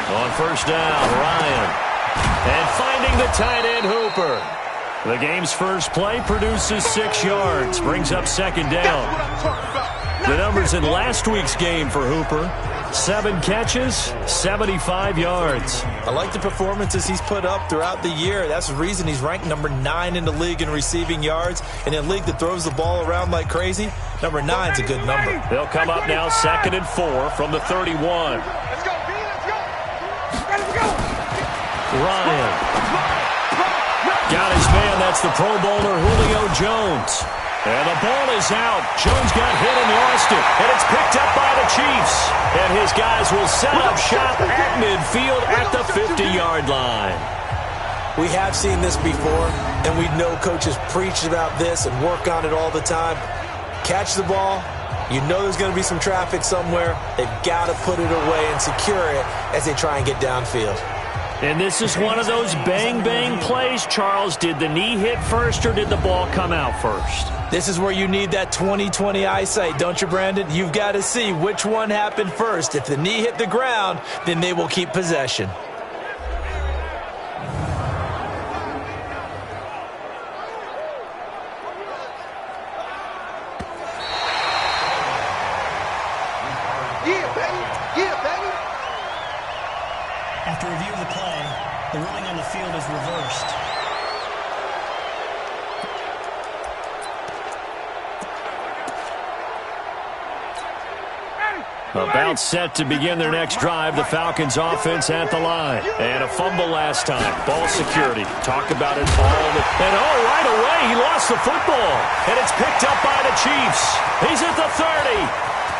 On first down, Ryan. And finding the tight end, Hooper. The game's first play produces 6 yards, brings up second down. The numbers in last week's game for Hooper: 7 catches, 75 yards. I like the performances he's put up throughout the year. That's the reason he's ranked number 9 in the league in receiving yards. And in a league that throws the ball around like crazy, number 9's a good number. They'll come up now 2nd and 4 from the 31. Ryan. Got his man. That's the Pro Bowler Julio Jones. And the ball is out. Jones got hit and lost it. And it's picked up by the Chiefs. And his guys will set up shop at midfield at the 50-yard line. We have seen this before, and we know coaches preach about this and work on it all the time. Catch the ball. You know there's going to be some traffic somewhere. They've got to put it away and secure it as they try and get downfield. And this is one of those bang-bang plays, Charles. Did the knee hit first or did the ball come out first? This is where you need that 20/20 eyesight, don't you, Brandon? You've got to see which one happened first. If the knee hit the ground, then they will keep possession. After review of the play, the ruling on the field is reversed. About set to begin their next drive, the Falcons offense at the line. And a fumble last time. Ball security. Talk about it all. And right away, he lost the football. And it's picked up by the Chiefs. He's at the 30.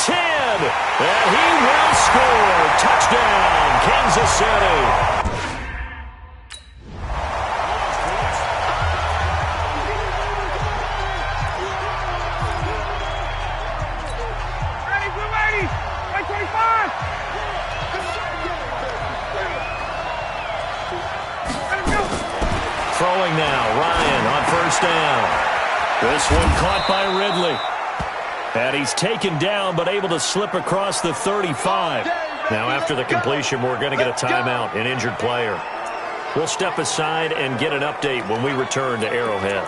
10. And he will score. Touchdown, Kansas City. Throwing now, Ryan on first down. This one caught by Ridley. And he's taken down but able to slip across the 35. Now after the completion, we're going to get a timeout, an injured player. We'll step aside and get an update when we return to Arrowhead.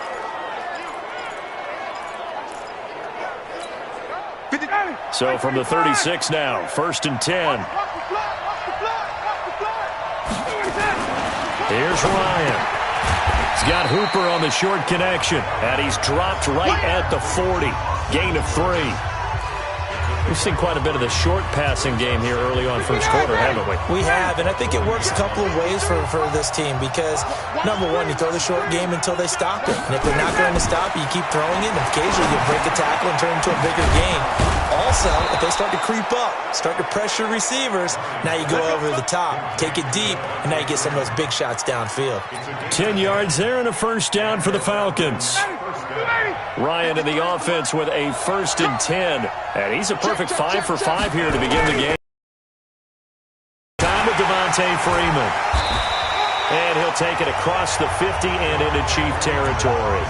So from the 36 now, 1st and 10. Here's Ryan. He's got Hooper on the short connection, and he's dropped right at the 40. Gain of 3. We've seen quite a bit of the short passing game here early on first quarter, haven't we? We have, and I think it works a couple of ways for this team because, number one, you throw the short game until they stop it. And if they're not going to stop it, you keep throwing it, and occasionally you break a tackle and turn it into a bigger game. Also, if they start to creep up, start to pressure receivers, now you go over the top, take it deep, and now you get some of those big shots downfield. 10 yards there and a first down for the Falcons. Ryan in the offense with a 1st and 10. And he's a perfect 5 for 5 here to begin the game. Time with Devontae Freeman. And he'll take it across the 50 and into Chief territory.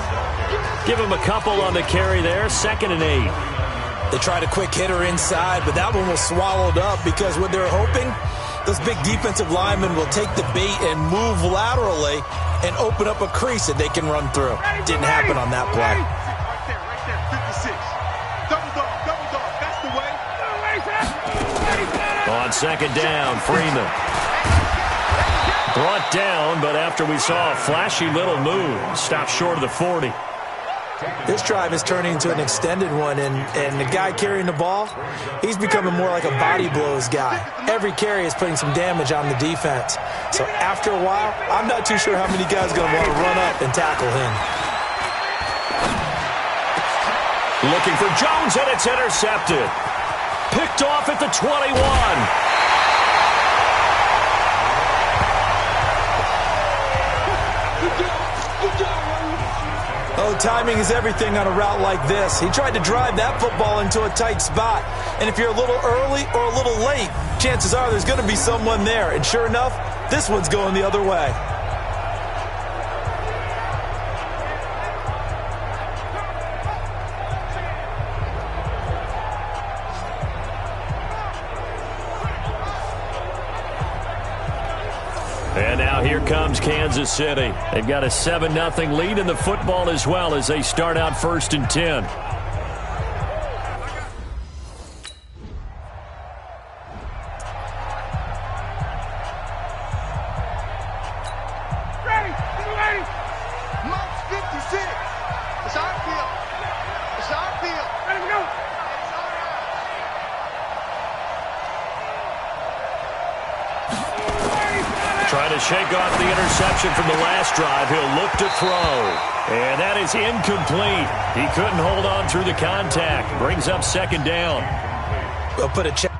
Give him a couple on the carry there, 2nd and 8. They tried a quick hitter inside, but that one was swallowed up because what they're hoping, those big defensive linemen will take the bait and move laterally and open up a crease that they can run through. Didn't happen on that play. On 2nd down, Freeman. Brought down, but after we saw a flashy little move, stopped short of the 40. This drive is turning into an extended one, and the guy carrying the ball, he's becoming more like a body blows guy. Every carry is putting some damage on the defense. So after a while, I'm not too sure how many guys are going to want to run up and tackle him. Looking for Jones, and it's intercepted. Picked off at the 21. Oh, timing is everything on a route like this. He tried to drive that football into a tight spot. And if you're a little early or a little late, chances are there's going to be someone there. And sure enough, this one's going the other way. And now here comes Kansas City. They've got a 7-0 lead in the football as well as they start out 1st and 10. Trying to shake off the interception from the last drive. He'll look to throw. And that is incomplete. He couldn't hold on through the contact. Brings up 2nd down. We'll put a check.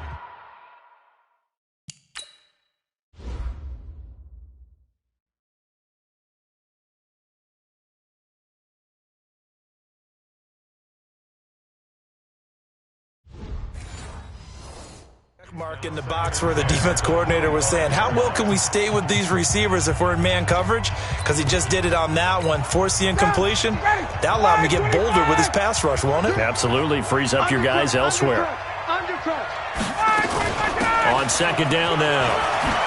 Mark in the box where the defense coordinator was saying, how well can we stay with these receivers if we're in man coverage? Because he just did it on that one, force the incompletion. That allowed him to get bolder with his pass rush, won't it? Absolutely. Frees up your guys elsewhere. On 2nd down now,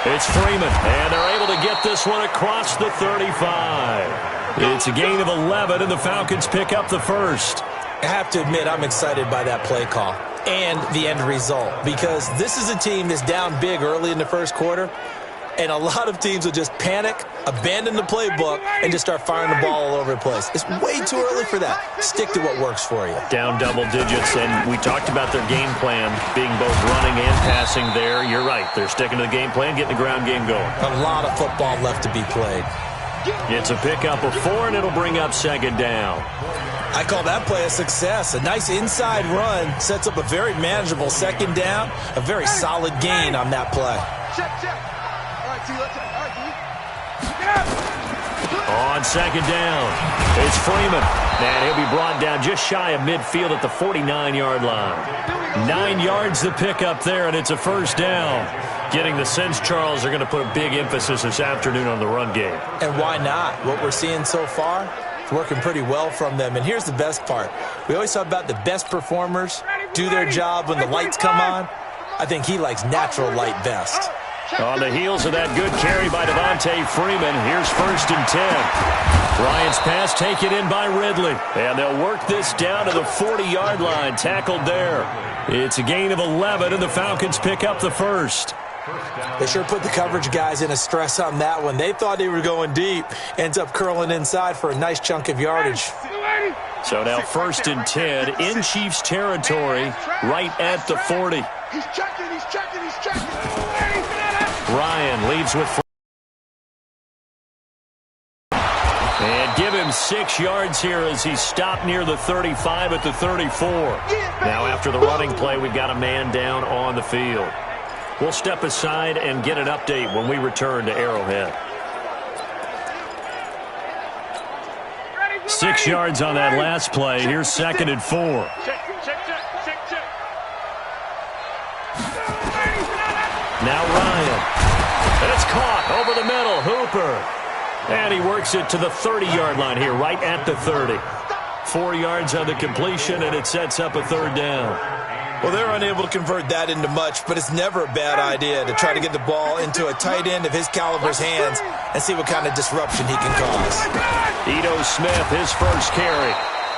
it's Freeman, and they're able to get this one across the 35. It's a gain of 11, and the Falcons pick up the first. I have to admit, I'm excited by that play call and the end result, because this is a team that's down big early in the first quarter, and a lot of teams will just panic, abandon the playbook, and just start firing the ball all over the place. It's way too early for that. Stick to what works for you. Down double digits, and we talked about their game plan being both running and passing there. You're right. They're sticking to the game plan, getting the ground game going. A lot of football left to be played. It's a pickup of 4, and it'll bring up 2nd down. I call that play a success. A nice inside run sets up a very manageable 2nd down. A very solid gain on that play. On 2nd down, it's Freeman. And he'll be brought down just shy of midfield at the 49-yard line. 9 yards the pickup there, and it's a 1st down. Getting the sense, Charles, they're going to put a big emphasis this afternoon on the run game. And why not? What we're seeing so far, it's working pretty well from them. And here's the best part. We always talk about the best performers do their job when the lights come on. I think he likes natural light best. On the heels of that good carry by Devontae Freeman, here's 1st and 10. Bryant's pass taken in by Ridley. And they'll work this down to the 40-yard line, tackled there. It's a gain of 11, and the Falcons pick up the first. They sure put the coverage guys in a stress on that one. They thought they were going deep. Ends up curling inside for a nice chunk of yardage. So now 1st and 10 in Chiefs territory, right at the 40. He's checking. Ryan leaves with... And give him 6 yards here as he stopped near the 35 at the 34. Now after the running play, we've got a man down on the field. We'll step aside and get an update when we return to Arrowhead. 6 yards on that last play. Here's 2nd and 4. Now Ryan. And it's caught over the middle. Hooper. And he works it to the 30-yard line here, right at the 30. 4 yards on the completion, and it sets up a 3rd down. Well, they're unable to convert that into much, but it's never a bad idea to try to get the ball into a tight end of his caliber's hands and see what kind of disruption he can cause. Ito Smith, his first carry.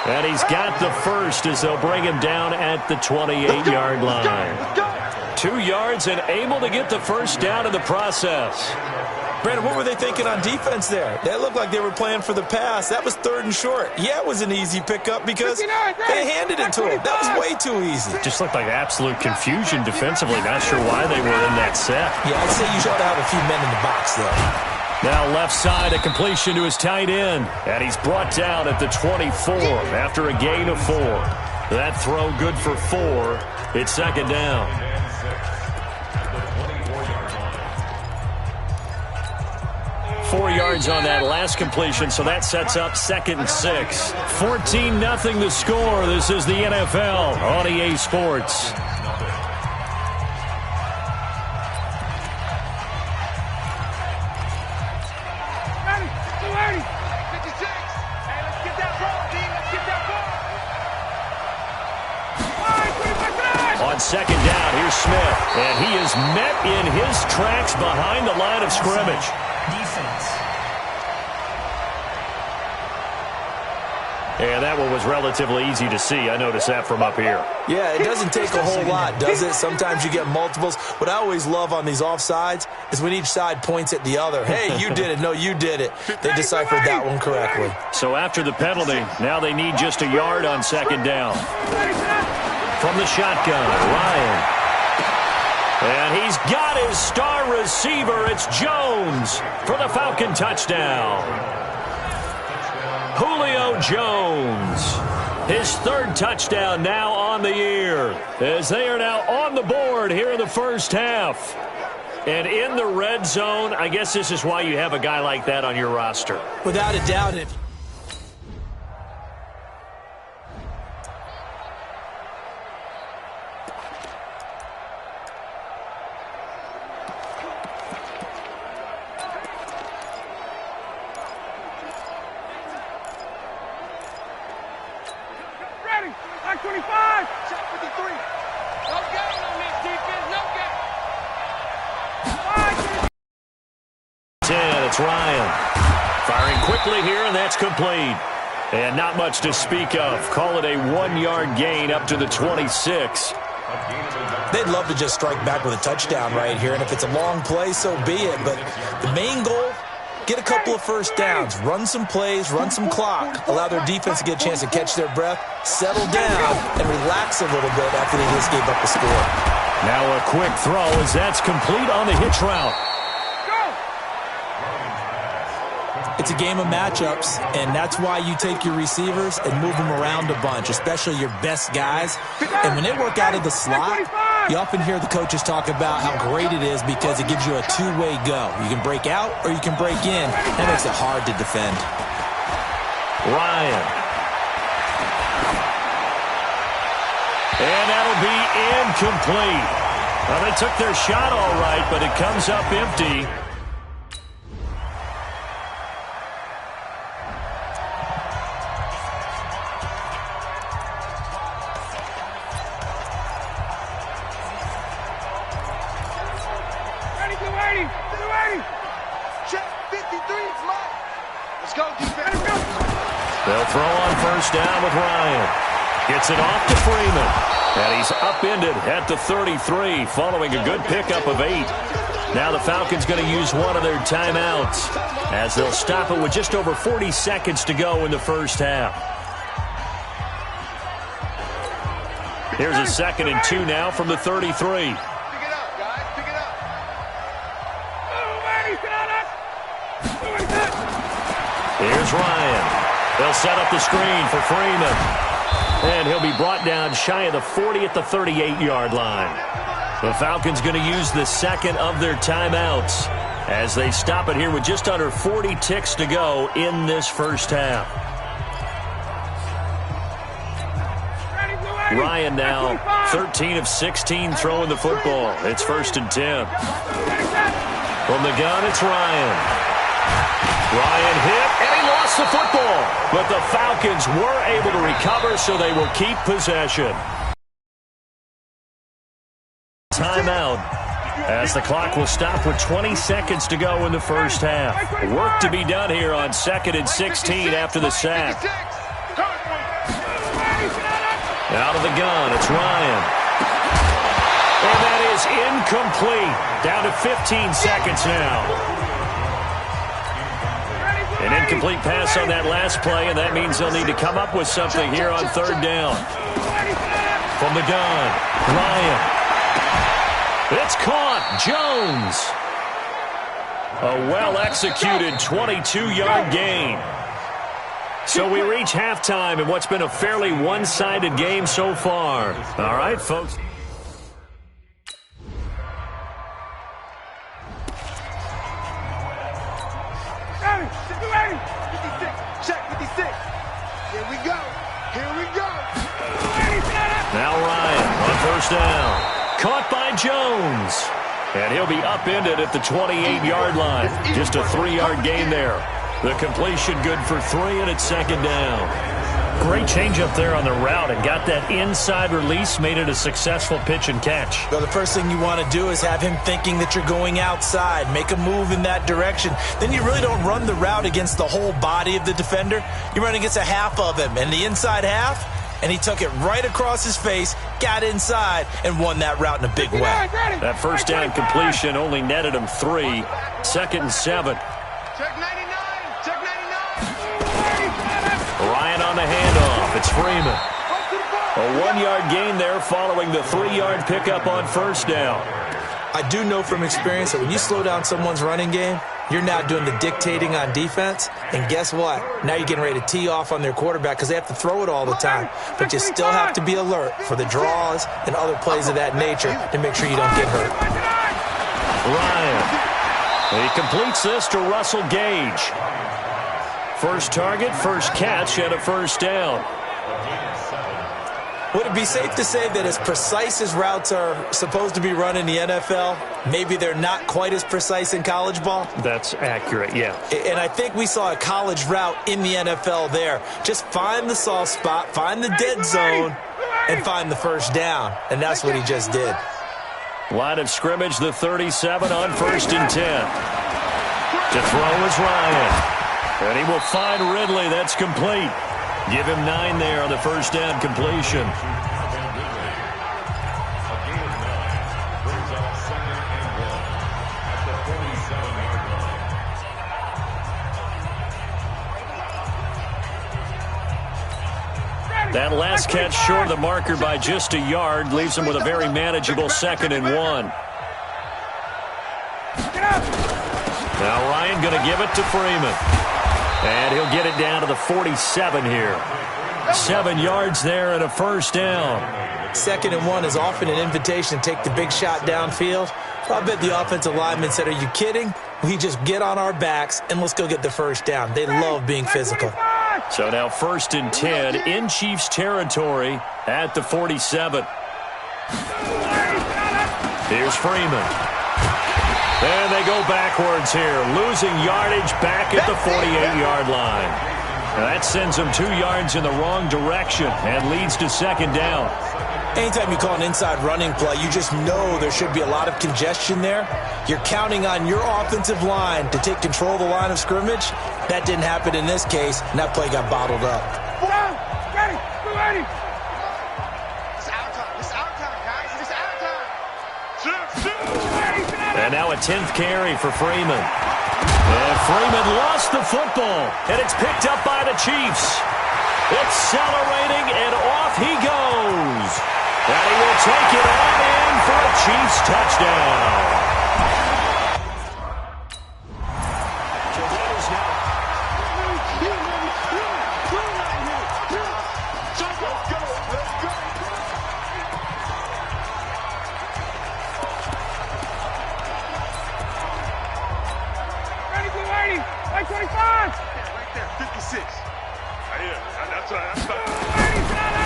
And he's got the first as they'll bring him down at the 28-yard line. 2 yards and able to get the first down in the process. Brandon, what were they thinking on defense there? That looked like they were playing for the pass. That was 3rd and short. Yeah, it was an easy pickup because they handed it to him. That was way too easy. Just looked like absolute confusion defensively. Not sure why they were in that set. Yeah, I'd say you should have a few men in the box there. Now left side, a completion to his tight end. And he's brought down at the 24 after a gain of 4. That throw good for 4. It's 2nd down. Four yards on that last completion, so that sets up 2nd and 6. 14-0 the score. This is the NFL on EA Sports. On 2nd down, here's Smith, and he is met in his tracks behind the line of scrimmage. Defense. And that one was relatively easy to see. I noticed that from up here. Yeah, it doesn't take a whole lot, does it? Sometimes you get multiples. What I always love on these offsides is when each side points at the other. Hey, you did it. No, you did it. They deciphered that one correctly. So after the penalty, now they need just a yard on second down. From the shotgun, Ryan. And he's got his star receiver. It's Jones for the Falcon touchdown. Julio Jones, his third touchdown now on the year, as they are now on the board here in the first half. And in the red zone, I guess this is why you have a guy like that on your roster. Without a doubt, it. It's Ryan. Firing quickly here, and that's complete. And not much to speak of. Call it a 1-yard gain up to the 26. They'd love to just strike back with a touchdown right here, and if it's a long play, so be it. But the main goal, get a couple of first downs, run some plays, run some clock, allow their defense to get a chance to catch their breath, settle down, and relax a little bit after they just gave up the score. Now a quick throw as that's complete on the hitch route. It's a game of matchups, and that's why you take your receivers and move them around a bunch, especially your best guys. And when they work out of the slot, you often hear the coaches talk about how great it is because it gives you a two-way go. You can break out or you can break in. That makes it hard to defend. Ryan. And that'll be incomplete. Well, they took their shot all right, but it comes up empty. They'll throw on first down with Ryan. Gets it off to Freeman. And he's upended at the 33 following a good pickup of 8. Now the Falcons going to use one of their timeouts as they'll stop it with just over 40 seconds to go in the first half. Here's a 2nd and 2 now from the 33. Here's Ryan. They'll set up the screen for Freeman. And he'll be brought down shy of the 40 at the 38-yard line. The Falcons going to use the second of their timeouts as they stop it here with just under 40 ticks to go in this first half. Ryan now 13 of 16 throwing the football. It's 1st and 10. From the gun, it's Ryan. Ryan hit, and he lost the football. But the Falcons were able to recover, so they will keep possession. Timeout as the clock will stop with 20 seconds to go in the first half. Work to be done here on 2nd and 16 after the sack. Out of the gun, it's Ryan. And that is incomplete. Down to 15 seconds now. An incomplete pass on that last play, and that means they'll need to come up with something here on 3rd down. From the gun, Ryan. It's caught. Jones. A well-executed 22-yard gain. So we reach halftime in what's been a fairly one-sided game so far. All right, folks. Now Ryan on first down. Caught by Jones. And he'll be upended at the 28-yard line. Just a 3-yard gain there. The completion good for 3, and it's 2nd down. Great change up there on the route and got that inside release, made it a successful pitch and catch. Well, the first thing you want to do is have him thinking that you're going outside, make a move in that direction. Then you really don't run the route against the whole body of the defender. You run against a half of him, and the inside half, and he took it right across his face, got inside, and won that route in a big way. That first down completion only netted him 3. 2nd and 7. Check 99. Check 99. Ryan on the handoff. It's Freeman. A 1-yard gain there following the 3-yard pickup on first down. I do know from experience that when you slow down someone's running game, you're now doing the dictating on defense. And guess what? Now you're getting ready to tee off on their quarterback because they have to throw it all the time. But you still have to be alert for the draws and other plays of that nature to make sure you don't get hurt. Ryan. He completes this to Russell Gage. First target, first catch, and a first down. Would it be safe to say that as precise as routes are supposed to be run in the NFL, maybe they're not quite as precise in college ball? That's accurate, yeah. And I think we saw a college route in the NFL there. Just find the soft spot, find the dead zone, and find the first down. And that's what he just did. Line of scrimmage, the 37 on 1st and 10. To throw is Ryan. And he will find Ridley. That's complete. Give him 9 there on the first down completion. That last catch short of the marker by just a yard leaves him with a very manageable 2nd and 1. Now Ryan going to give it to Freeman. And he'll get it down to the 47 here. 7 yards there and a first down. 2nd and 1 is often an invitation to take the big shot downfield. So I bet the offensive lineman said, are you kidding? We just get on our backs and let's go get the first down. They love being physical. So now 1st and 10 in Chiefs territory at the 47. Here's Freeman. And they go backwards here, losing yardage back at the 48-yard line. Now that sends them 2 yards in the wrong direction and leads to 2nd down. Anytime you call an inside running play, you just know there should be a lot of congestion there. You're counting on your offensive line to take control of the line of scrimmage. That didn't happen in this case, and that play got bottled up. Ready. It's our time. It's our time, guys. It's our time. Shoot. And now a 10th carry for Freeman. And Freeman lost the football, and it's picked up by the Chiefs. Accelerating, and off he goes. And he will take it on in for a Chiefs touchdown.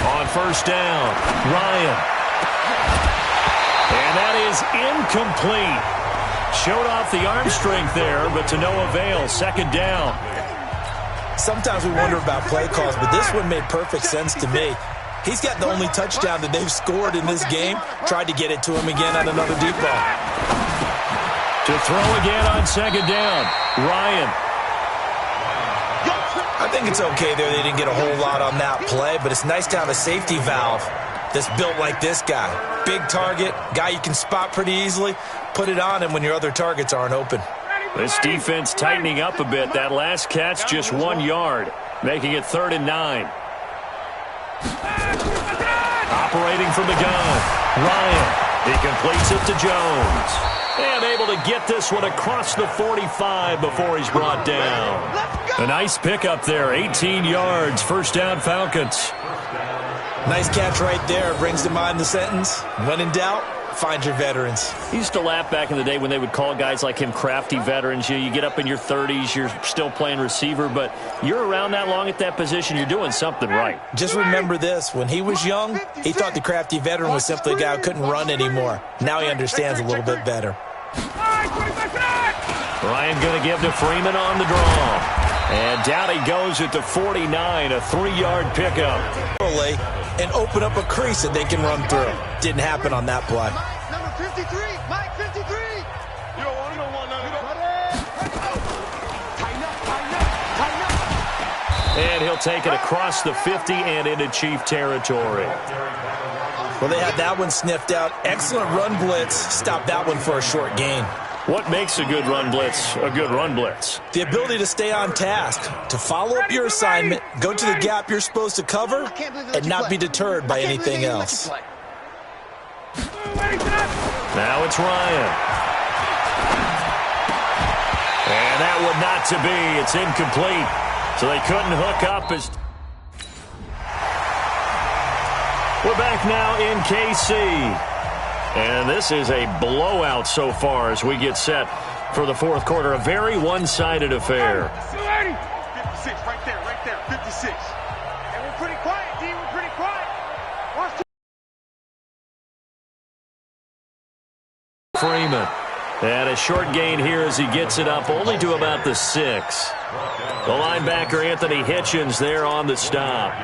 On first down, Ryan. And that is incomplete. Showed off the arm strength there, but to no avail. 2nd down. Sometimes we wonder about play calls, but this one made perfect sense to me. He's got the only touchdown that they've scored in this game. Tried to get it to him again on another deep ball. To throw again on 2nd down, Ryan. I think it's okay there. They didn't get a whole lot on that play, but it's nice to have a safety valve that's built like this guy. Big target, guy you can spot pretty easily. Put it on him when your other targets aren't open. This defense tightening up a bit. That last catch just 1 yard, making it 3rd and 9. Operating from the gun, Ryan. He completes it to Jones. And able to get this one across the 45 before he's brought down. A nice pickup there, 18 yards, first down Falcons. Nice catch right there. Brings to mind the sentence, when in doubt, find your veterans. He used to laugh back in the day when they would call guys like him crafty veterans. You get up in your 30s, you're still playing receiver, but you're around that long at that position, you're doing something right. Just remember this, when he was young, he thought the crafty veteran was simply a guy who couldn't run anymore. Now he understands a little bit better. Ryan going to give to Freeman on the draw. And down he goes at the 49, a 3-yard pickup. And open up a crease that they can run through. Didn't happen on that play. Mike, number 53. Mike, 53. You don't want none. Tighten up. And he'll take it across the 50 and into Chief territory. Well, they had that one sniffed out. Excellent run blitz. Stopped that one for a short gain. What makes a good run blitz a good run blitz? The ability to stay on task, to follow up your assignment, go to the gap you're supposed to cover, and not be deterred by anything else. Now it's Ryan. And that would not to be. It's incomplete. So they couldn't hook up as... We're back now in KC. And this is a blowout so far as we get set for the fourth quarter. A very one-sided affair. 56, right there, 56. And we're pretty quiet, D. We're pretty quiet. Watch Freeman. And a short gain here as he gets it up only to about the 6. The linebacker, Anthony Hitchens, there on the stop.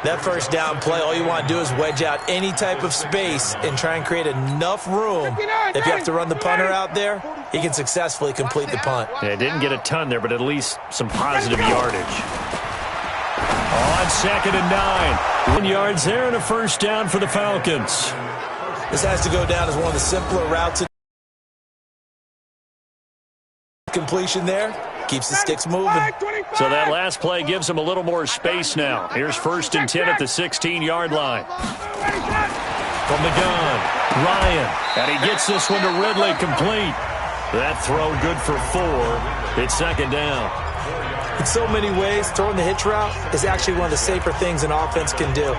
That first down play, all you want to do is wedge out any type of space and try and create enough room. If you have to run the punter out there, he can successfully complete the punt. Yeah, didn't get a ton there, but at least some positive yardage. On 2nd and 9. 1 yards there and a first down for the Falcons. This has to go down as one of the simpler routes. Completion there. Keeps the sticks moving. So that last play gives him a little more space now. Here's 1st and 10 at the 16-yard line. From the gun, Ryan. And he gets this one to Ridley complete. That throw good for 4. It's 2nd down. In so many ways, throwing the hitch route is actually one of the safer things an offense can do.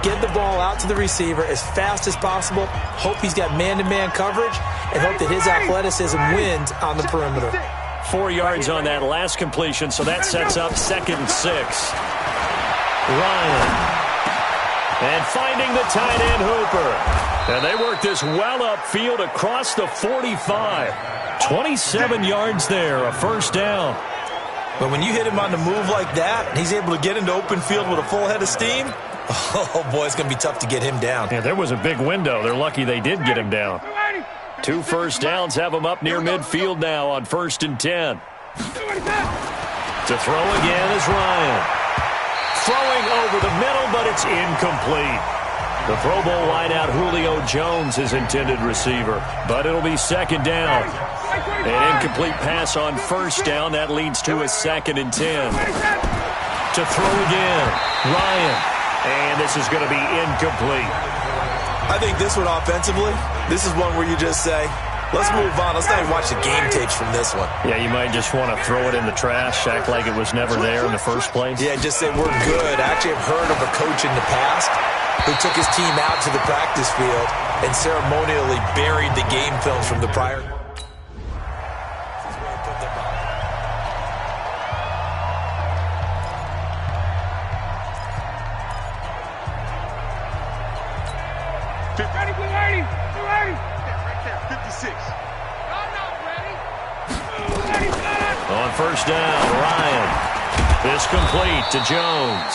Get the ball out to the receiver as fast as possible, hope he's got man-to-man coverage, and hope that his athleticism wins on the perimeter. 4 yards on that last completion, so that sets up 2nd and 6. Ryan. And finding the tight end Hooper. And they work this well upfield across the 45. 27 yards there, a first down. But when you hit him on the move like that, and he's able to get into open field with a full head of steam, oh boy, it's going to be tough to get him down. Yeah, there was a big window. They're lucky they did get him down. 2 first downs have him up near midfield now on 1st and 10. To throw again is Ryan. Throwing over the middle, but it's incomplete. The Pro Bowl wideout Julio Jones is intended receiver, but it'll be 2nd down. An incomplete pass on 1st down. That leads to a 2nd and 10. To throw again, Ryan. And this is going to be incomplete. I think this one offensively, this is one where you just say, let's move on. Let's not even watch the game tapes from this one. Yeah, you might just want to throw it in the trash, act like it was never there in the first place. Yeah, just say we're good. I actually have heard of a coach in the past who took his team out to the practice field and ceremonially buried the game films from the prior. Ready. Right there, 56. I'm not ready. On 1st down, Ryan. This complete to Jones.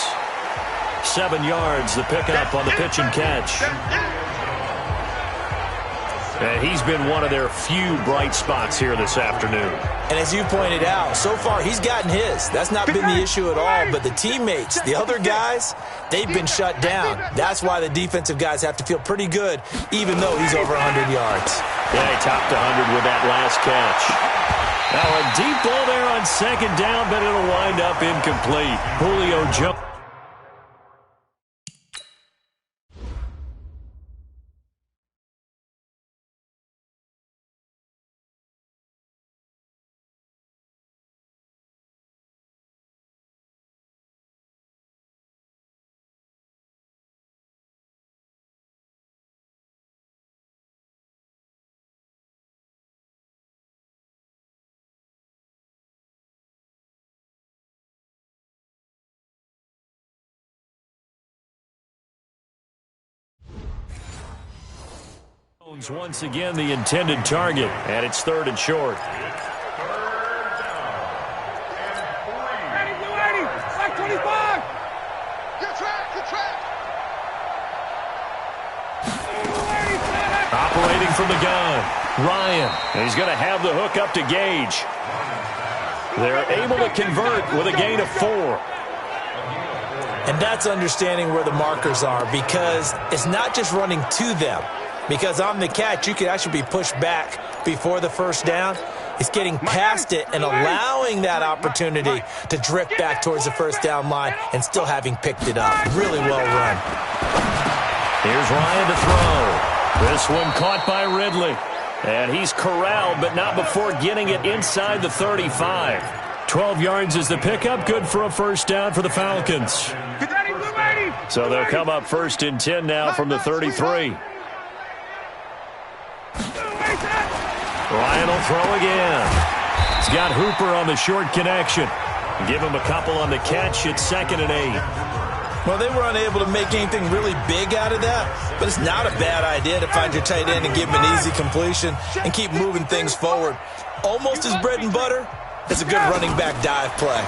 7 yards, the pickup on the pitch and catch. And he's been one of their few bright spots here this afternoon. And as you pointed out, so far he's gotten his. That's not been the issue at all. But the teammates, the other guys, they've been shut down. That's why the defensive guys have to feel pretty good, even though he's over 100 yards. Yeah, he topped 100 with that last catch. Now a deep ball there on 2nd down, but it'll wind up incomplete. Julio Jones. Once again the intended target, and it's 3rd and short. Operating from the gun, Ryan. He's going to have the hook up to Gage. They're able to convert with a gain of 4. And that's understanding where the markers are, because it's not just running to them. Because on the catch, you could actually be pushed back before the first down. It's getting past it and allowing that opportunity to drift back towards the first down line and still having picked it up. Really well run. Here's Ryan to throw. This one caught by Ridley. And he's corralled, but not before getting it inside the 35. 12 yards is the pickup. Good for a first down for the Falcons. So they'll come up 1st and 10 now from the 33. Ryan will throw again. He's got Hooper on the short connection. Give him a couple on the catch. It's 2nd and 8. Well, they were unable to make anything really big out of that, but it's not a bad idea to find your tight end and give him an easy completion and keep moving things forward. Almost as bread and butter as a good running back dive play.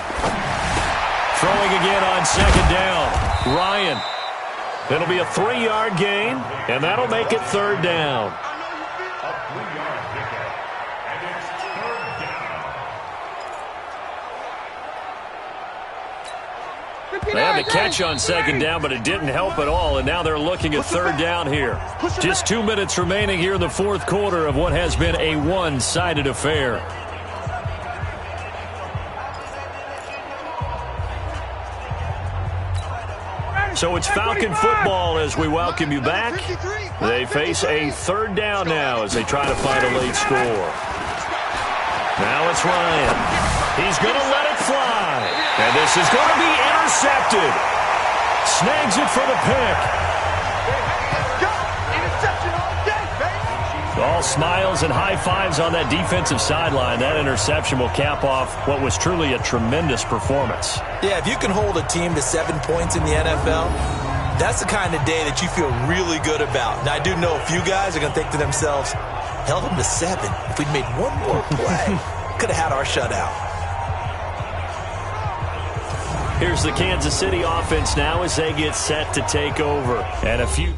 Throwing again on 2nd down. Ryan. It'll be a 3-yard gain, and that'll make it 3rd down. They had the catch on 2nd down, but it didn't help at all, and now they're looking at 3rd down here. Just 2 minutes remaining here in the 4th quarter of what has been a one-sided affair. So it's Falcon football as we welcome you back. They face a 3rd down now as they try to find a late score. Now it's Ryan. He's going to let it fly. And this is going to be intercepted. Snags it for the pick. All smiles and high fives on that defensive sideline. That interception will cap off what was truly a tremendous performance. Yeah, if you can hold a team to 7 points in the NFL, that's the kind of day that you feel really good about. Now, I do know a few guys are going to think to themselves, held them to 7. If we'd made one more play, could have had our shutout. Here's the Kansas City offense now as they get set to take over. And a few...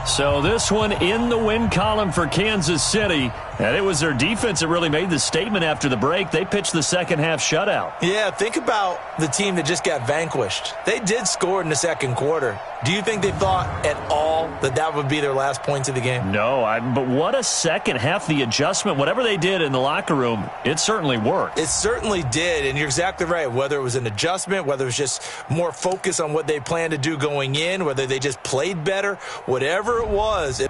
So this one in the win column for Kansas City. And it was their defense that really made the statement after the break. They pitched the second-half shutout. Yeah, think about the team that just got vanquished. They did score in the 2nd quarter. Do you think they thought at all that that would be their last points of the game? No, but what a second half. The adjustment, whatever they did in the locker room, it certainly worked. It certainly did, and you're exactly right. Whether it was an adjustment, whether it was just more focus on what they planned to do going in, whether they just played better, whatever it was,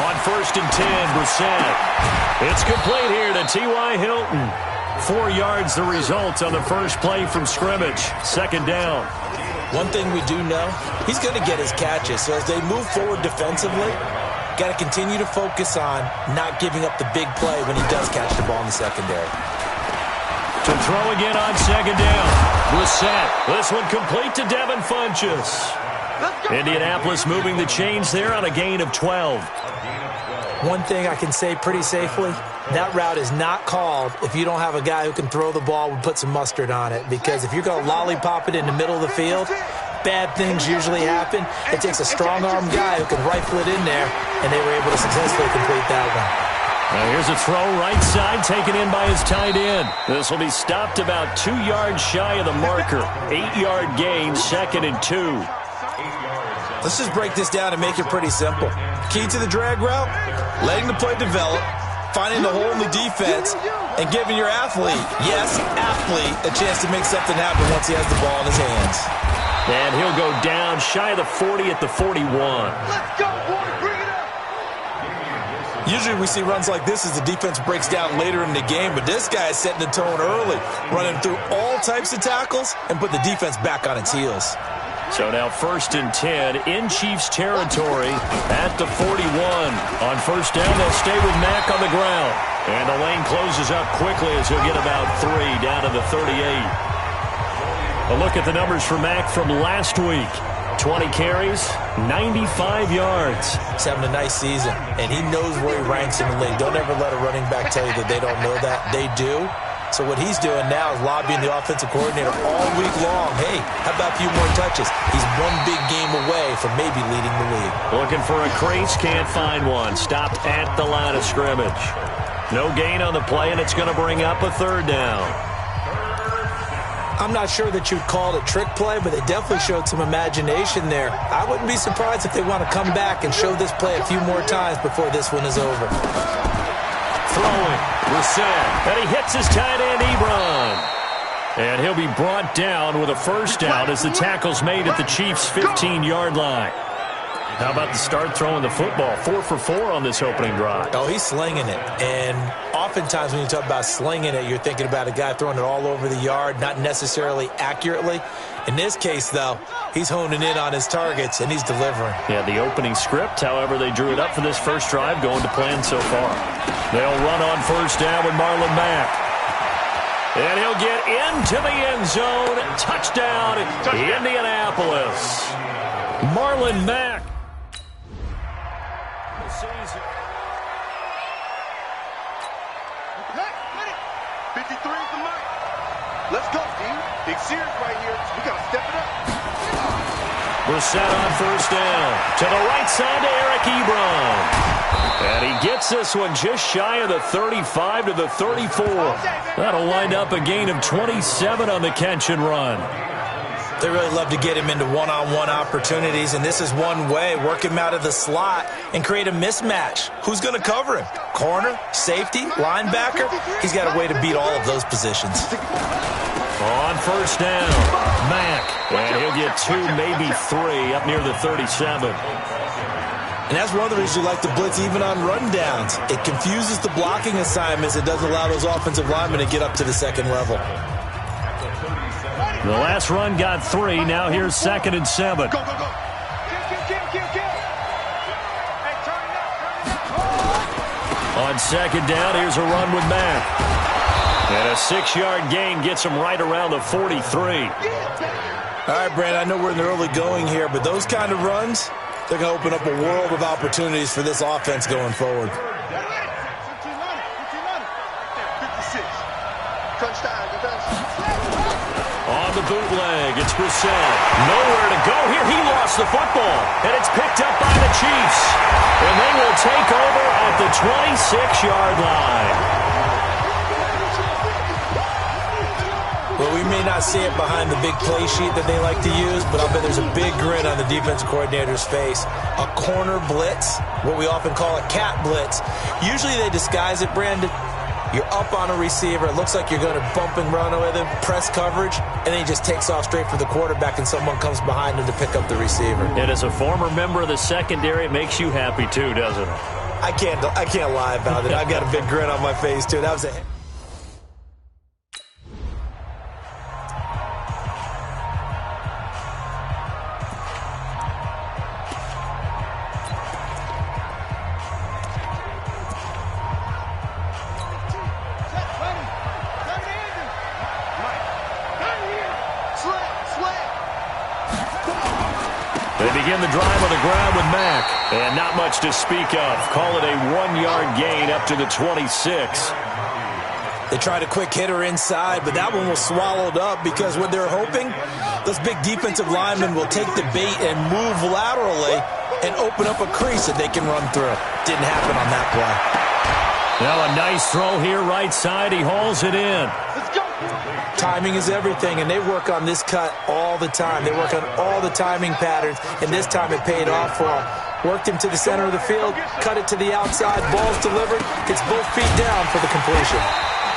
On 1st and 10, Brissett. It's complete here to T.Y. Hilton. 4 yards the result on the first play from scrimmage. 2nd down. One thing we do know, he's going to get his catches. So as they move forward defensively, got to continue to focus on not giving up the big play when he does catch the ball in the secondary. To throw again on 2nd down. Brissett. This one complete to Devin Funchess. Indianapolis moving the chains there on a gain of 12. One thing I can say pretty safely, that route is not called if you don't have a guy who can throw the ball and put some mustard on it. Because if you're going to lollipop it in the middle of the field, bad things usually happen. It takes a strong-arm guy who can rifle it in there, and they were able to successfully complete that one. Now here's a throw right side taken in by his tight end. This will be stopped about 2 yards shy of the marker. 8-yard gain, 2nd and 2. Let's just break this down and make it pretty simple. Key to the drag route, letting the play develop, finding the hole in the defense, and giving your athlete, yes, athlete, a chance to make something happen once he has the ball in his hands. And he'll go down shy of the 40 at the 41. Let's go, boy. Bring it up. Usually we see runs like this as the defense breaks down later in the game, but this guy is setting the tone early, running through all types of tackles and put the defense back on its heels. So now 1st and 10 in Chiefs territory at the 41. On 1st down, they'll stay with Mack on the ground. And the lane closes up quickly as he'll get about 3 down to the 38. A look at the numbers for Mack from last week. 20 carries, 95 yards. He's having a nice season, and he knows where he ranks in the league. Don't ever let a running back tell you that they don't know that. They do. So what he's doing now is lobbying the offensive coordinator all week long. Hey, how about a few more touches? He's one big game away from maybe leading the league. Looking for a crease, can't find one. Stopped at the line of scrimmage. No gain on the play, and it's going to bring up a 3rd down. I'm not sure that you'd call it a trick play, but they definitely showed some imagination there. I wouldn't be surprised if they want to come back and show this play a few more times before this one is over. Throwing, Brissett, and he hits his tight end, Ebron. And he'll be brought down with a 1st down as the tackle's made at the Chiefs' 15-yard line. How about the start throwing the football? 4 for 4 on this opening drive. Oh, he's slinging it. And oftentimes when you talk about slinging it, you're thinking about a guy throwing it all over the yard, not necessarily accurately. In this case, though, he's honing in on his targets, and he's delivering. Yeah, the opening script, however, they drew it up for this first drive, going to plan so far. They'll run on 1st down with Marlon Mack. And he'll get into the end zone. Touchdown, Indianapolis. Marlon Mack. 53 is the mark. Let's go, D. Big series right here. We got to step it up. Brissett on 1st down. To the right side to Eric Ebron. And he gets this one just shy of the 35 to the 34. That'll wind up a gain of 27 on the catch and run. They really love to get him into one-on-one opportunities, and this is one way. Work him out of the slot and create a mismatch. Who's going to cover him? Corner, safety, linebacker? He's got a way to beat all of those positions. On 1st down, Mack. And he'll get 2, maybe 3 up near the 37. And that's one of the reasons you like to blitz even on rundowns. It confuses the blocking assignments. It doesn't allow those offensive linemen to get up to the 2nd level. The last run got 3. Now here's 2nd and 7. Go, go, go. Kill. Hey, turn it up. On 2nd down, here's a run with Mack. And a 6-yard gain gets him right around the 43. All right, Brandon, I know we're in the early going here, but those kind of runs, they're going to open up a world of opportunities for this offense going forward. 56. Touchdown. On the bootleg, it's Brissett. Nowhere to go here. He lost the football, and it's picked up by the Chiefs. And they will take over at the 26-yard line. Well, we may not see it behind the big play sheet that they like to use, but I'll bet there's a big grin on the defensive coordinator's face. A corner blitz, what we often call a cat blitz. Usually they disguise it, Brandon. You're up on a receiver. It looks like you're going to bump and run with him, press coverage, and then he just takes off straight for the quarterback, and someone comes behind him to pick up the receiver. And as a former member of the secondary, it makes you happy too, doesn't it? I can't lie about it. I've got a big grin on my face, too. That was it. They begin the drive on the ground with Mack. And not much to speak of. Call it a 1-yard gain up to the 26. They tried a quick hitter inside, but that one was swallowed up because what they're hoping, those big defensive linemen will take the bait and move laterally and open up a crease that they can run through. Didn't happen on that play. Now a nice throw here right side. He hauls it in. Timing is everything, and they work on this cut all the time. They work on all the timing patterns, and this time it paid off for them. Worked him to the center of the field, cut it to the outside, ball's delivered, gets both feet down for the completion.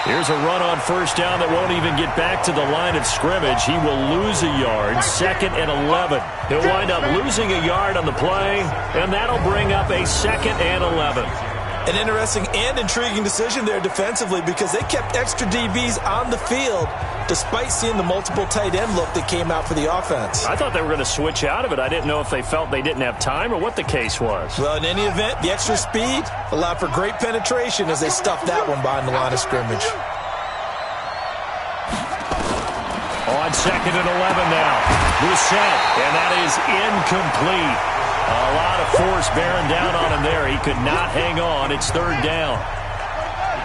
Here's a run on first down that won't even get back to the line of scrimmage. He will lose a yard, 2nd and 11. He'll wind up losing a yard on the play, and that'll bring up a 2nd and 11. An interesting and intriguing decision there defensively because they kept extra DBs on the field despite seeing the multiple tight end look that came out for the offense. I thought they were going to switch out of it. I didn't know if they felt they didn't have time or what the case was. Well, in any event, the extra speed allowed for great penetration as they stuffed that one behind the line of scrimmage. On 2nd and 11 now. Brissett, and that is incomplete. A lot of force bearing down on him there. He could not hang on. It's 3rd down.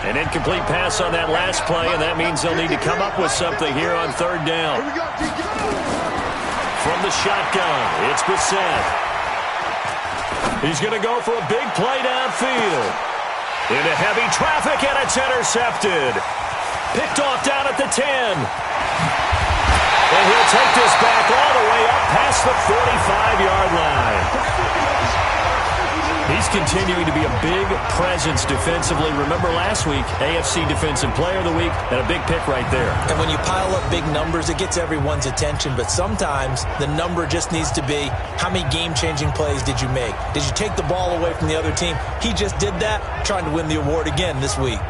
An incomplete pass on that last play, and that means they'll need to come up with something here on 3rd down. From the shotgun, it's Brissett. He's going to go for a big play downfield. Into heavy traffic, and it's intercepted. Picked off down at the 10. And he'll take this back all the way up past the 45-yard line. He's continuing to be a big presence defensively. Remember last week, AFC Defensive Player of the Week, and a big pick right there. And when you pile up big numbers, it gets everyone's attention. But sometimes the number just needs to be, how many game-changing plays did you make? Did you take the ball away from the other team? He just did that, trying to win the award again this week.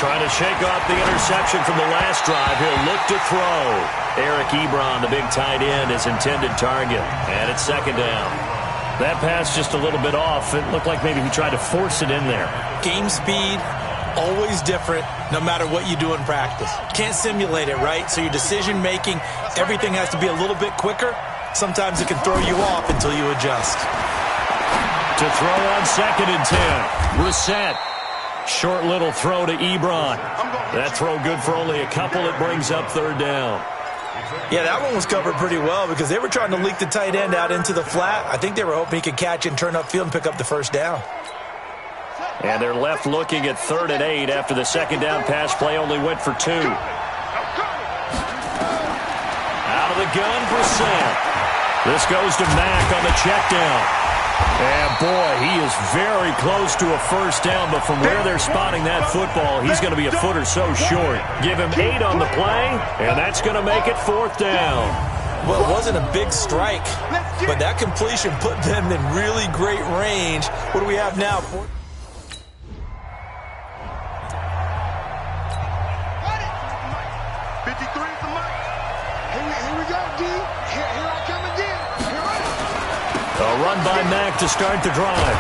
Trying to shake off the interception from the last drive. He'll look to throw. Eric Ebron, the big tight end, his intended target. And it's 2nd down. That pass just a little bit off. It looked like maybe he tried to force it in there. Game speed, always different, no matter what you do in practice. Can't simulate it, right? So your decision-making, everything has to be a little bit quicker. Sometimes it can throw you off until you adjust. To throw on 2nd and 10. Brissett. Short little throw to Ebron. That throw good for only a couple. It brings up 3rd down. Yeah, that one was covered pretty well because they were trying to leak the tight end out into the flat. I think they were hoping he could catch and turn upfield and pick up the 1st down. And they're left looking at 3rd and 8 after the 2nd down pass play only went for 2. Out of the gun, Brissett. This goes to Mack on the check down. And, boy, he is very close to a 1st down, but from where they're spotting that football, he's going to be a foot or so short. Give him 8 on the play, and that's going to make it 4th down. Well, it wasn't a big strike, but that completion put them in really great range. What do we have now? 53 is the mic. Here we go, D. Here I come again. A run by Mack to start the drive.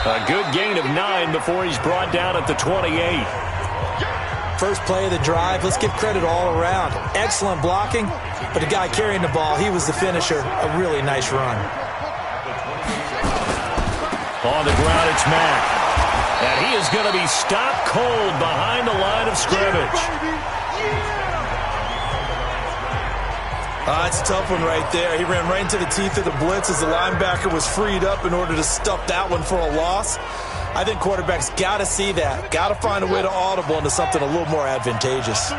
A good gain of 9 before he's brought down at the 28. First play of the drive, let's give credit all around. Excellent blocking, but the guy carrying the ball, he was the finisher. A really nice run. On the ground, it's Mack. And he is going to be stopped cold behind the line of scrimmage. It's a tough one right there. He ran right into the teeth of the blitz as the linebacker was freed up in order to stuff that one for a loss. I think quarterbacks got to see that. Got to find a way to audible into something a little more advantageous.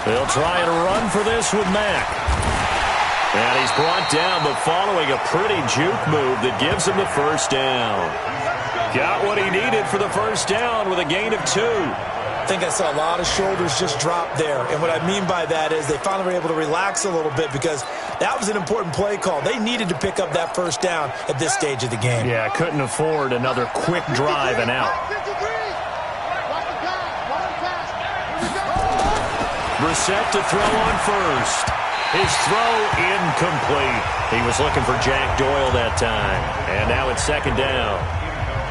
They'll try and run for this with Mack. And he's brought down, but following a pretty juke move that gives him the first down. Got what he needed for the first down with a gain of 2. I think I saw a lot of shoulders just drop there. And what I mean by that is they finally were able to relax a little bit because that was an important play call. They needed to pick up that first down at this stage of the game. Yeah, couldn't afford another quick drive and out. Brissett to throw on first. His throw incomplete. He was looking for Jack Doyle that time. And now it's second down.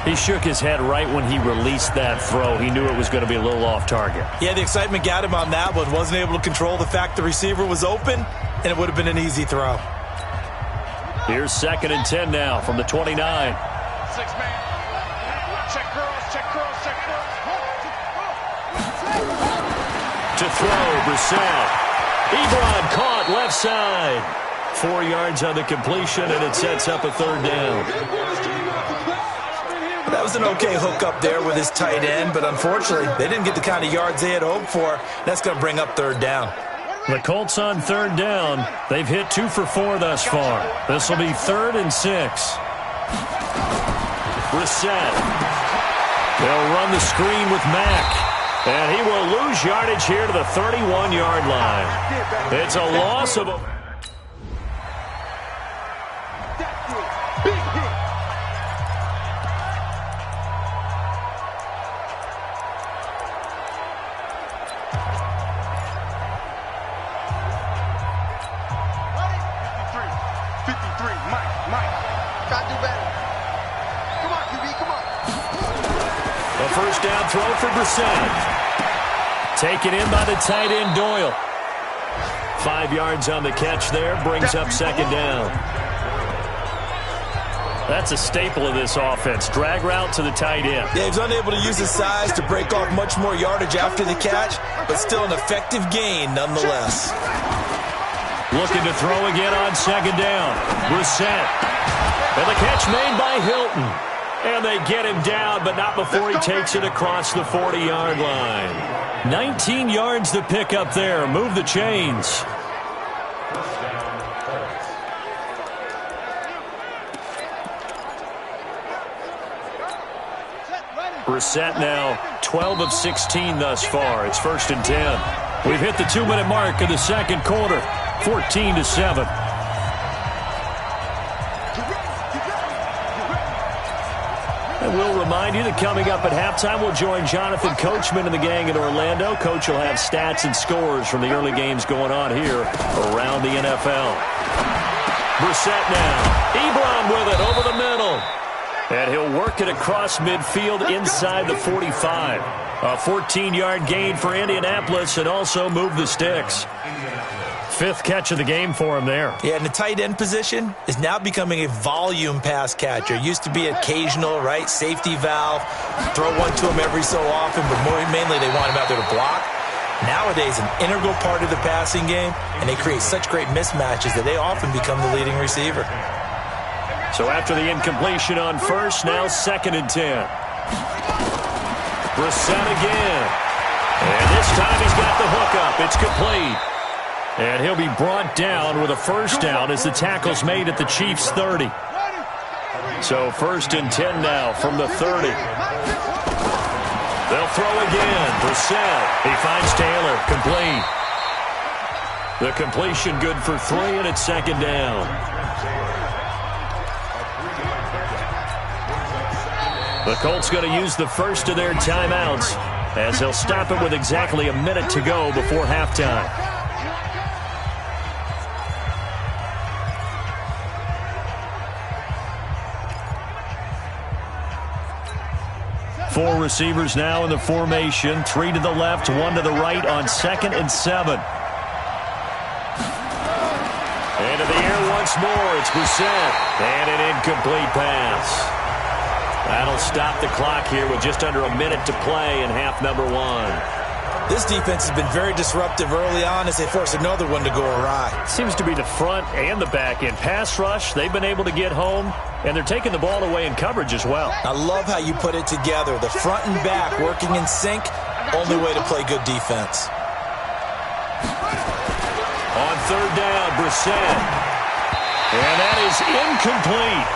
He shook his head right when he released that throw. He knew it was going to be a little off target. Yeah, the excitement got him on that one. Wasn't able to control the fact the receiver was open, and it would have been an easy throw. Here's 2nd and 10 now from the 29. 6-man. Check girls, check girls, check girls. To throw, Brissett. Ebron caught left side. 4 yards on the completion, and it sets up a third down. That was an okay hookup there with his tight end, but unfortunately, they didn't get the kind of yards they had hoped for. That's going to bring up third down. The Colts on third down. They've hit 2 for 4 thus far. This will be 3rd and 6. Brissett. They'll run the screen with Mack. And he will lose yardage here to the 31-yard line. It's a loss of a... First down throw for Brissett. Taken in by the tight end, Doyle. 5 yards on the catch there. Brings up second down. That's a staple of this offense. Drag route to the tight end. Yeah, he's unable to use his size to break off much more yardage after the catch, but still an effective gain nonetheless. Looking to throw again on second down. Brissett. And the catch made by Hilton. And they get him down, but not before he takes it across the 40-yard line. 19 yards to pick up there. Move the chains. Brissett now 12 of 16 thus far. It's 1st and 10. We've hit the 2-minute mark of the second quarter. 14-7. And we'll remind you that coming up at halftime, we'll join Jonathan Coachman and the gang in Orlando. Coach will have stats and scores from the early games going on here around the NFL. Brissett now. Ebron with it over the middle. And he'll work it across midfield inside the 45. A 14-yard gain for Indianapolis and also move the sticks. 5th catch of the game for him there. Yeah, and the tight end position is now becoming a volume pass catcher. Used to be occasional, right? Safety valve. Throw one to him every so often, but mainly they want him out there to block. Nowadays, an integral part of the passing game, and they create such great mismatches that they often become the leading receiver. So after the incompletion on first, now 2nd and 10. Brissett again. And this time he's got the hookup. It's complete. And he'll be brought down with a first down as the tackle's made at the Chiefs' 30. So 1st and 10 now from the 30. They'll throw again. Brissett. He finds Taylor. Complete. The completion good for 3, and it's 2nd down. The Colts going to use the first of their timeouts as they'll stop it with exactly a minute to go before halftime. 4 receivers now in the formation. 3 to the left, 1 to the right on 2nd and 7. Into the air once more. It's Brissett. And an incomplete pass. That'll stop the clock here with just under a minute to play in half number 1. This defense has been very disruptive early on as they force another one to go awry. Seems to be the front and the back end. Pass rush, they've been able to get home, and they're taking the ball away in coverage as well. I love how you put it together. The front and back working in sync, only way to play good defense. On third down, Brissett. And that is incomplete.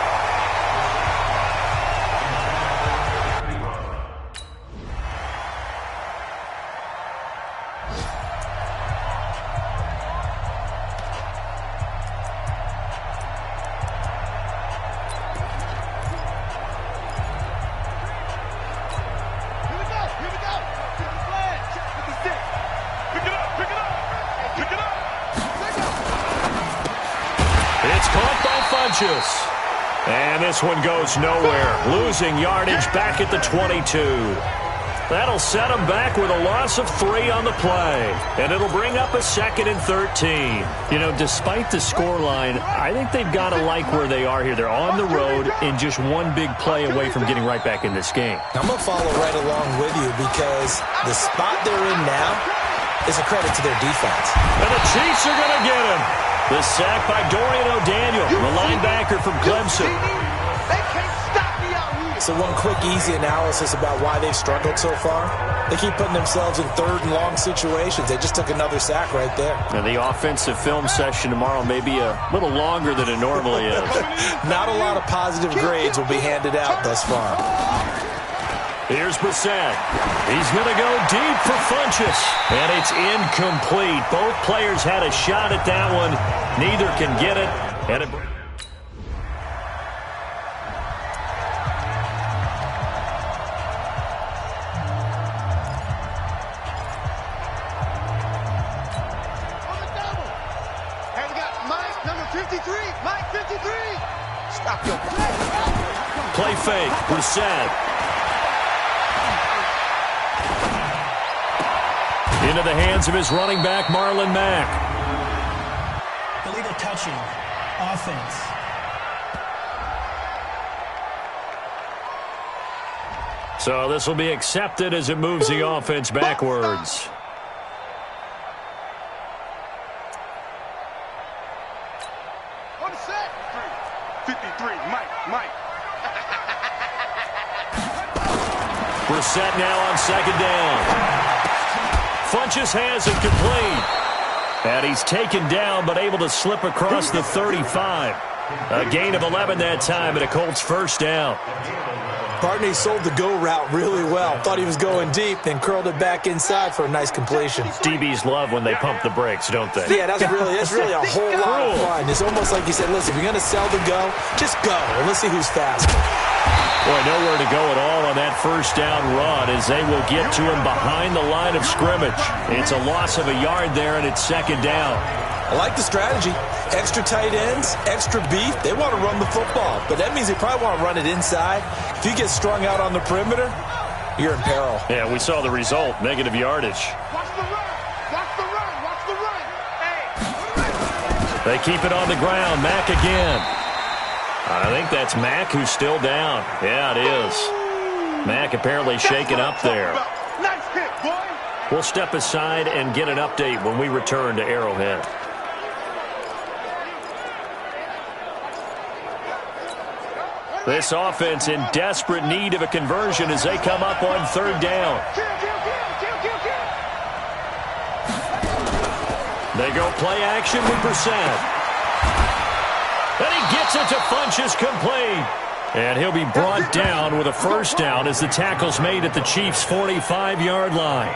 And this one goes nowhere. Losing yardage back at the 22. That'll set them back with a loss of 3 on the play. And it'll bring up a 2nd and 13. You know, despite the scoreline, I think they've got to like where they are here. They're on the road and just one big play away from getting right back in this game. I'm going to follow right along with you because the spot they're in now is a credit to their defense. And the Chiefs are going to get him. The sack by Dorian O'Daniel, the linebacker from Clemson. They can't stop me out here. So one quick, easy analysis about why they've struggled so far. They keep putting themselves in 3rd and long situations. They just took another sack right there. And the offensive film session tomorrow may be a little longer than it normally is. Not a lot of positive grades will be handed out thus far. Here's Brissett. He's going to go deep for Funchess. And it's incomplete. Both players had a shot at that one. Neither can get it. And it... Hey, we got Mike, number 53. Mike, 53. Stop your play. Play fake. Brissett. Into the hands of his running back, Marlon Mack. Illegal touching. Offense. So this will be accepted as it moves the offense backwards. On the set. 53. Mike. Brissett now on 2nd down. Funchess has it complete. And he's taken down, but able to slip across the 35. A gain of 11 that time, and a Colts 1st down. Barney sold the go route really well. Thought he was going deep, then curled it back inside for a nice completion. DBs love when they pump the brakes, don't they? Yeah, that's really a whole lot of fun. It's almost like you said, listen, if you're going to sell the go, just go, and let's see who's faster. Boy, nowhere to go at all on that 1st down run as they will get to him behind the line of scrimmage. It's a loss of a yard there, and it's 2nd down. I like the strategy. Extra tight ends, extra beef. They want to run the football, but that means they probably want to run it inside. If you get strung out on the perimeter, you're in peril. Yeah, we saw the result, negative yardage. Watch the run. Watch the run. Watch the run. Hey. They keep it on the ground. Mack again. I think that's Mack who's still down. Yeah, it is. Mack apparently shaken up there. Nice hit, boy. We'll step aside and get an update when we return to Arrowhead. This offense in desperate need of a conversion as they come up on 3rd down. They go play action with Brissett. And he gets it to Funchess complete. And he'll be brought down with a 1st down as the tackle's made at the Chiefs' 45-yard line.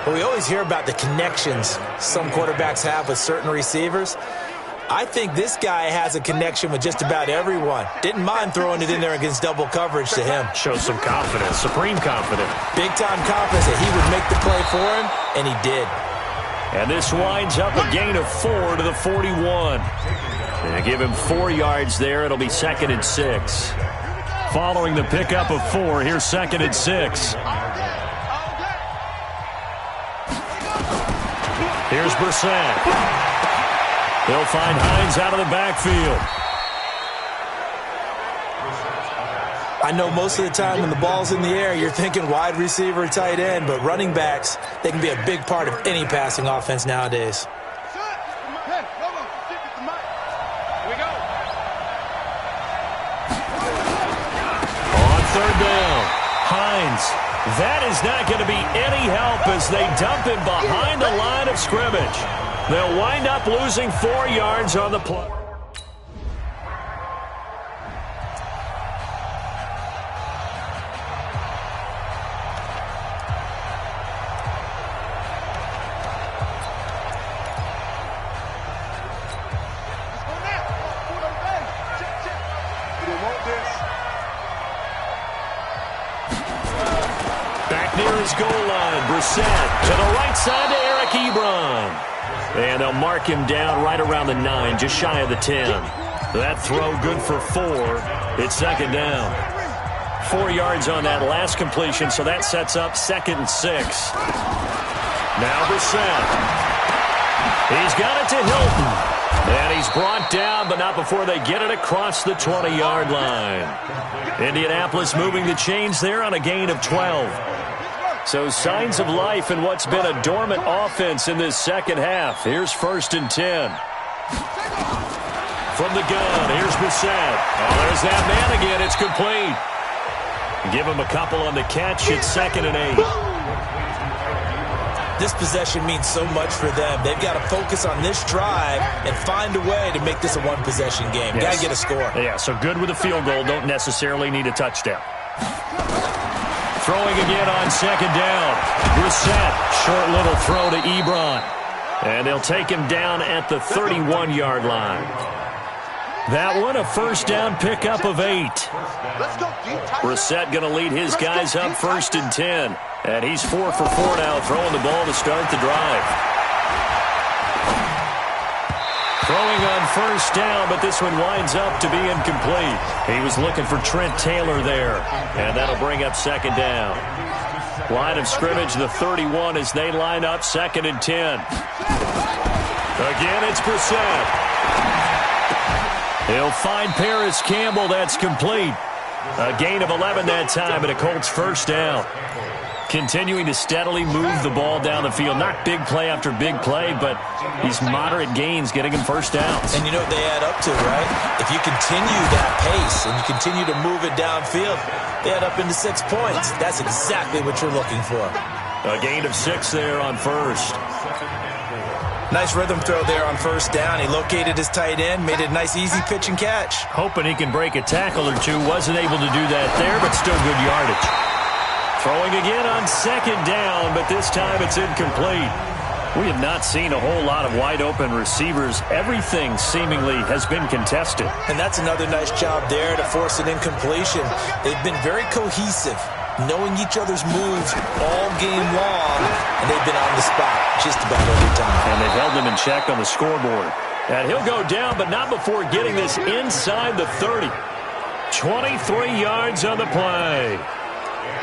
Well, we always hear about the connections some quarterbacks have with certain receivers. I think this guy has a connection with just about everyone. Didn't mind throwing it in there against double coverage to him. Shows some confidence, supreme confidence. Big-time confidence that he would make the play for him, and he did. And this winds up a gain of 4 to the 41. And give him 4 yards there. It'll be 2nd and 6. Following the pickup of 4, here's 2nd and 6. Here's Brissett. They'll find Hines out of the backfield. I know most of the time when the ball's in the air, you're thinking wide receiver, tight end, but running backs, they can be a big part of any passing offense nowadays. That is not going to be any help as they dump him behind the line of scrimmage. They'll wind up losing 4 yards on the play. Back near his goal line, Brissett to the right side to Eric Ebron. And they'll mark him down right around the 9, just shy of the 10. That throw good for 4. It's second down. 4 yards on that last completion, so that sets up 2nd and 6. Now Brissett. He's got it to Hilton. And he's brought down, but not before they get it across the 20-yard line. Indianapolis moving the chains there on a gain of 12. So signs of life in what's been a dormant offense in this second half. Here's 1st and 10. From the gun, here's Brissett. Oh, there's that man again. It's complete. Give him a couple on the catch. It's 2nd and 8. This possession means so much for them. They've got to focus on this drive and find a way to make this a one-possession game. Yes. Got to get a score. Yeah, so good with a field goal. Don't necessarily need a touchdown. Throwing again on 2nd down. Brissett, short little throw to Ebron. And they'll take him down at the 31-yard line. That one, a 1st down pickup of 8. Brissett going to lead his guys up 1st and 10. And he's 4 for 4 now, throwing the ball to start the drive. Throwing on 1st down, but this one winds up to be incomplete. He was looking for Trent Taylor there, and that'll bring up 2nd down. Line of scrimmage, the 31 as they line up 2nd and 10. Again, it's Brissett. He'll find Paris Campbell. That's complete. A gain of 11 that time, and a Colts 1st down. Continuing to steadily move the ball down the field. Not big play after big play, but these moderate gains getting him 1st downs. And you know what they add up to, right? If you continue that pace and you continue to move it downfield, they add up into 6 points. That's exactly what you're looking for. A gain of 6 there on 1st. Nice rhythm throw there on 1st down. He located his tight end, made it a nice easy pitch and catch. Hoping he can break a tackle or two. Wasn't able to do that there, but still good yardage. Throwing again on 2nd down, but this time it's incomplete. We have not seen a whole lot of wide-open receivers. Everything seemingly has been contested. And that's another nice job there to force an incompletion. They've been very cohesive, knowing each other's moves all game long, and they've been on the spot just about every time. And they've held them in check on the scoreboard. And he'll go down, but not before getting this inside the 30. 23 yards on the play.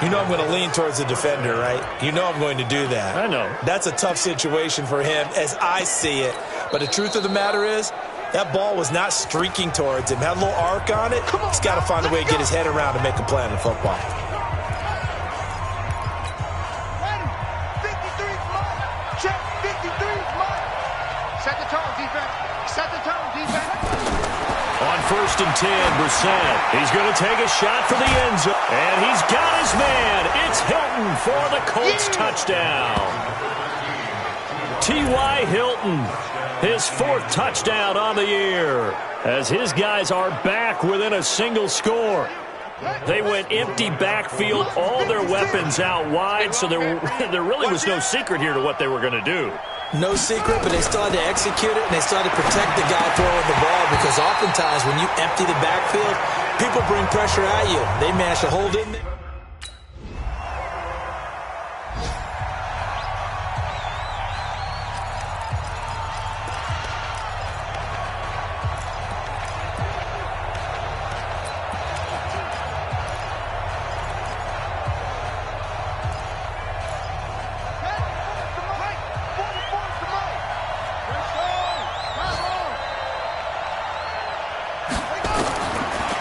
You know I'm going to lean towards the defender, right? You know I'm going to do that. I know. That's a tough situation for him as I see it. But the truth of the matter is, that ball was not streaking towards him. Had a little arc on it. He's got to find a way to get his head around and make a play on the football. Check 53 mark. Set the tone, defense. Set the tone, defense. On 1st and 10, Brissett. He's going to take a shot for the end zone. And he's got his man. It's Hilton for the Colts touchdown. T.Y. Hilton, his 4th touchdown on the year, as his guys are back within a single score. They went empty backfield, all their weapons out wide, so there really was no secret here to what they were going to do. No secret, but they still had to execute it, and they still had to protect the guy throwing the ball, because oftentimes when you empty the backfield, people bring pressure at you. They managed to hold in there.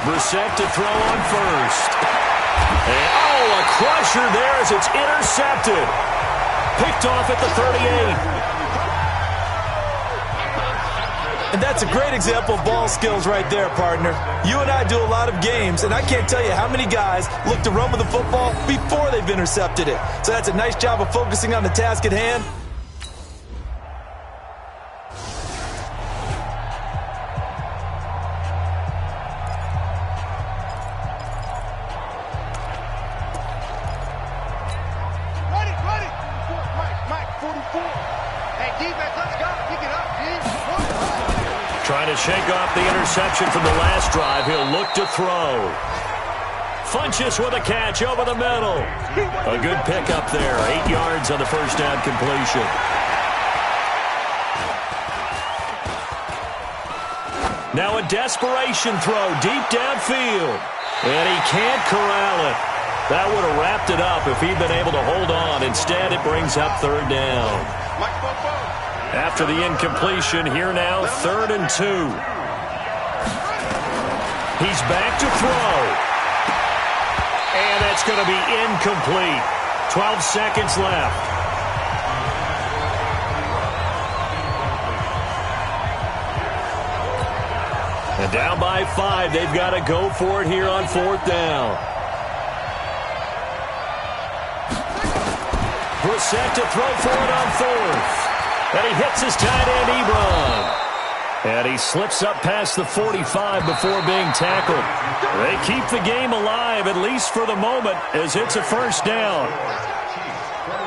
Brissett to throw on 1st. And, a crusher there as it's intercepted. Picked off at the 38. And that's a great example of ball skills right there, partner. You and I do a lot of games, and I can't tell you how many guys look to run with the football before they've intercepted it. So that's a nice job of focusing on the task at hand. Trying to shake off the interception from the last drive. He'll look to throw. Funches with a catch over the middle. A good pickup there. 8 yards on the first down completion. Now a desperation throw deep downfield. And he can't corral it. That would have wrapped it up if he'd been able to hold on. Instead, it brings up third down. After the incompletion, here now, 3rd and 2. He's back to throw. And that's going to be incomplete. 12 seconds left. And down by 5, they've got to go for it here on 4th down. Brissett to throw for it on 4th. And he hits his tight end, Ebron. And he slips up past the 45 before being tackled. They keep the game alive, at least for the moment, as it's a first down.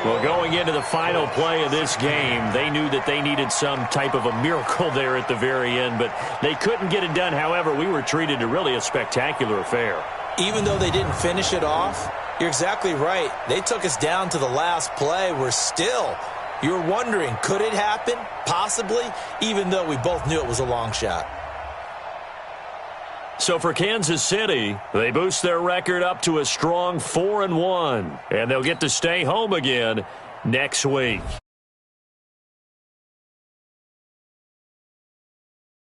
Well, going into the final play of this game, they knew that they needed some type of a miracle there at the very end, but they couldn't get it done. However, we were treated to really a spectacular affair. Even though they didn't finish it off, you're exactly right. They took us down to the last play. We're still... You're wondering, could it happen? Possibly, even though we both knew it was a long shot. So for Kansas City, they boost their record up to a strong 4-1, and they'll get to stay home again next week.